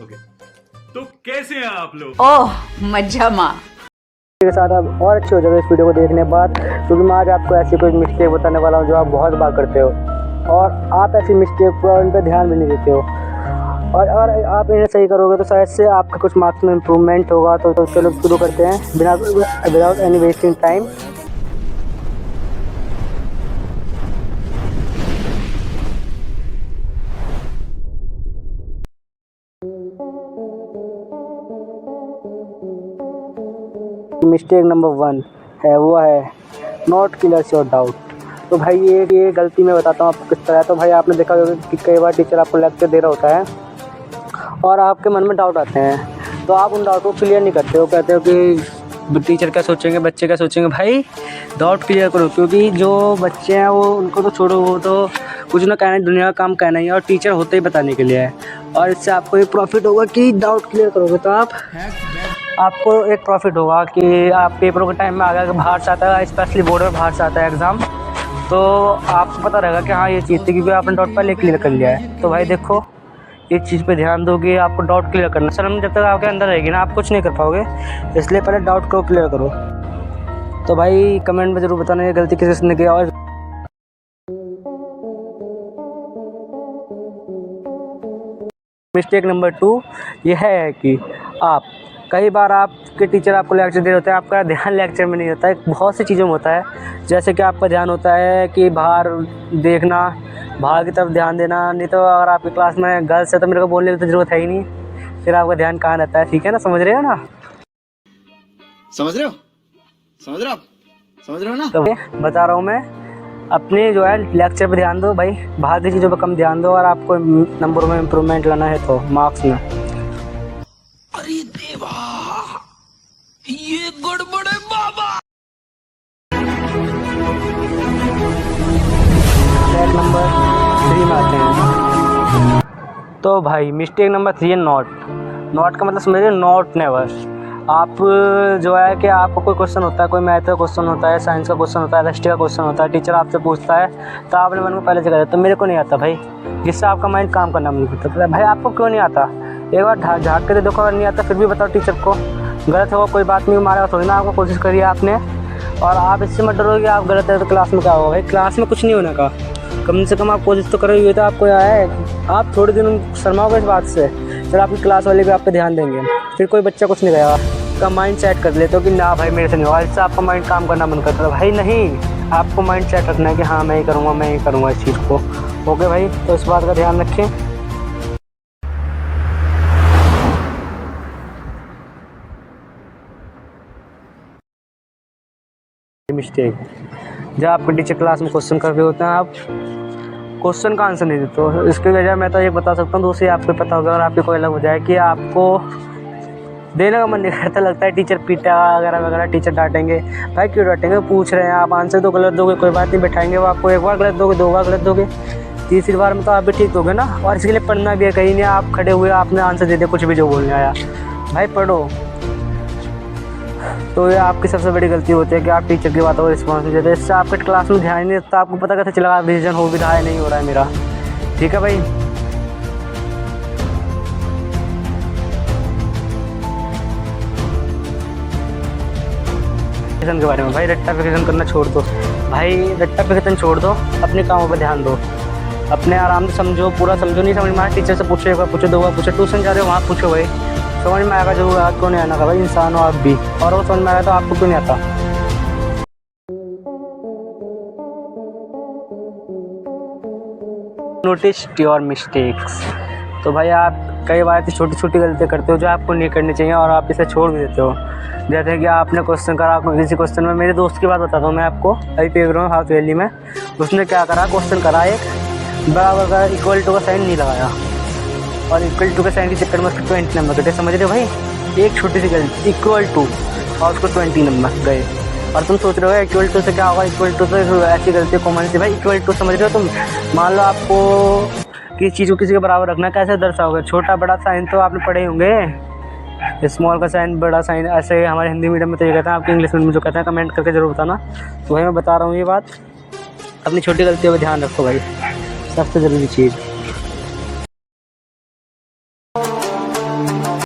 दोगे। तो कैसे हैं आप लोग? ओह मज्जामा के साथ आप और अच्छे हो जाओगे इस वीडियो को देखने के बाद, क्योंकि मैं आज आपको ऐसी कोई मिस्टेक बताने वाला हूँ जो आप बहुत बार करते हो और आप ऐसी मिस्टेक पर उन पर ध्यान भी नहीं देते हो, और अगर आप इन्हें सही करोगे तो शायद से आपका कुछ मार्क्स में इम्प्रूवमेंट होगा। तो चलो शुरू करते हैं बिना without any wasting time. Mistake number 1 है वो है नॉट क्लियर योर डाउट। तो भाई ये गलती मैं बताता हूँ आपको किस तरह है। तो भाई आपने देखा होगा कि कई बार टीचर आपको लेक्चर दे रहा होता है और आपके मन में डाउट आते हैं, तो आप उन डाउट को क्लियर नहीं करते हो। कहते हो कि टीचर क्या सोचेंगे, बच्चे क्या सोचेंगे। भाई डाउट क्लियर करो, क्योंकि जो बच्चे हैं वो उनको तो छोड़ो, वो तो कुछ ना कहना, दुनिया का काम कहना ही है और टीचर होते ही बताने के लिए है। और इससे आपको एक प्रॉफिट होगा कि डाउट क्लियर करोगे तो आपको एक प्रॉफिट होगा कि आप पेपरों के टाइम में आगे बाहर से आता है, स्पेशली बोर्ड में बाहर से आता है एग्ज़ाम, तो आपको पता रहेगा कि हाँ ये चीज़ थी, क्योंकि आपने डाउट पहले क्लियर कर लिया है। तो भाई देखो इस चीज़ पे ध्यान दो कि आपको डाउट क्लियर करना। शर्म जब तक आपके अंदर रहेगी ना आप कुछ नहीं कर पाओगे, इसलिए पहले डाउट को क्लियर करो। तो भाई कमेंट में ज़रूर बताना ये गलती किसने की। और मिस्टेक नंबर 2 यह है कि आप कई बार आपके टीचर आपको लेक्चर दे रहे होते हैं, आपका ध्यान लेक्चर में नहीं होता है, बहुत सी चीज़ों में होता है। जैसे कि आपका ध्यान होता है कि बाहर देखना, बाहर की तरफ ध्यान देना, नहीं तो अगर आपकी क्लास में गर्ल्स है तो मेरे को बोलने की तो ज़रूरत है ही नहीं, फिर आपका ध्यान कहाँ रहता है। ठीक है ना, समझ रहे हो ना? समझ रहे हो आप समझ रहे हो ना? तो बता रहा हूँ मैं, अपने जो है लेक्चर पे ध्यान दो भाई, बाहर की चीज़ों पे कम ध्यान दो, और आपको नंबर में इम्प्रूवमेंट लाना है तो मार्क्स में। अरे देवा, ये गड़बड़ है बाबा। मिस्टेक नंबर 3 में आते हैं। तो भाई मिस्टेक नंबर 3 है नॉट का मतलब समझिए नॉट नेवर। आप जो है कि आपको कोई क्वेश्चन होता है, कोई मैथ का क्वेश्चन होता है, साइंस का क्वेश्चन होता है, हिस्ट्री का क्वेश्चन होता है, टीचर आपसे पूछता है तो आपने मन को पहले से कहा तो मेरे को नहीं आता भाई, जिससे आपका माइंड काम करना नहीं करता। भाई आपको क्यों नहीं आता, एक बार झाँक के देखो, अगर नहीं आता फिर भी बताओ टीचर को। गलत होगा कोई बात नहीं, मारेगा थोड़ी ना, आपको कोशिश करिए आपने। और आप इससे मत डरो कि आप गलत है तो क्लास में क्या होगा। भाई क्लास में कुछ नहीं होने का, कम से कम आप कोशिश तो करोगे तो आपको यहाँ है। आप थोड़े दिन शर्माओगे इस बात से, फिर आपकी क्लास वाले भी आप पे ध्यान देंगे, फिर कोई बच्चा कुछ नहीं कहेगा। का माइंड सेट कर लेते हो कि ना भाई मेरे से नहीं होगा, इससे आपका माइंड काम करना मन करता है। भाई नहीं, आपको माइंड सेट रखना है कि हाँ मैं ही करूँगा इस चीज़ को। ओके भाई, तो इस बात का ध्यान रखें। मिस्टेक, जब आपके टीचर क्लास में क्वेश्चन कर रहे होते हैं, आप क्वेश्चन का आंसर नहीं देते हो। इसके वजह मैं तो ये बता सकता हूँ, दूसरी आपको पता होगा और आपकी कोई अलग हो जाए कि आपको देने का मन नहीं करता, लगता है टीचर पीटा वगैरह, टीचर डांटेंगे। भाई क्यों डांटेंगे, पूछ रहे हैं आप, आंसर तो गलत दोगे कोई बात नहीं, बैठाएंगे वो आपको, एक बार गलत दोगे, 2 बार गलत दोगे, तीसरी बार में तो आप भी ठीक दोगे ना। और इसके लिए पढ़ना भी है, कहीं नहीं आप खड़े हुए आपने आंसर दे दिया कुछ भी जो बोलने आया। भाई पढ़ो। तो ये आपकी सबसे बड़ी गलती होती है कि आप टीचर की बातों को रिस्पॉन्स नहीं देते, इससे आपके क्लास में ध्यान नहीं देता, आपको पता कैसे चलेगा रिवीजन हो भी रहा है नहीं हो रहा है मेरा। ठीक है भाई, के बारे में भाई रट्टाफिकेशन करना छोड़ दो। भाई रट्टाफिकेशन छोड़ दो, अपने कामों पर ध्यान दो, अपने आराम से समझो, पूरा समझो। नहीं समझ में आया टीचर से पूछो, एक बार पूछो, 2 बार पूछो, ट्यूशन जा रहे हो वहाँ पूछो। भाई समझ में आएगा जरूर, आप क्यों नहीं आना का भाई, इंसान हो आप भी, और वो समझ में आएगा तो आपको क्यों नहीं आता। Notice your mistakes. तो भाई आप कई बार ऐसी छोटी छोटी गलतियाँ करते हो जो आपको नहीं करनी चाहिए और आप इसे छोड़ भी देते हो। जैसे कि आपने क्वेश्चन करा, किसी क्वेश्चन में, मेरे दोस्त की बात बताता हूँ मैं आपको, अभी पेपर में हाफ ईयरली में, उसने क्या करा, क्वेश्चन करा एक बराबर का इक्वल टू का साइन नहीं लगाया, और इक्वल टू के साइन के चक्कर में उसके 20 नंबर कटे। समझ रहे हो भाई, एक छोटी सी गलती इक्वल टू और उसको 20 नंबर गए। और तुम सोच रहे हो इक्वल टू से क्या होगा, इक्वल टू तो ऐसी गलती कॉमन सी। भाई इक्वल टू समझ रहे हो तुम, मान लो आपको किसी चीज़ को किसी के बराबर रखना, कैसे दर्शाओगे, छोटा बड़ा साइन तो आपने पढ़े होंगे, स्मॉल का साइन, बड़ा साइन, ऐसे हमारे हिंदी मीडियम में तो ये कहते हैं, आपके इंग्लिश मीडियम में जो कहते हैं कमेंट करके ज़रूर बताना। तो भाई मैं बता रहा हूँ ये बात, अपनी छोटी गलतियों पर ध्यान रखो भाई, सबसे ज़रूरी चीज़।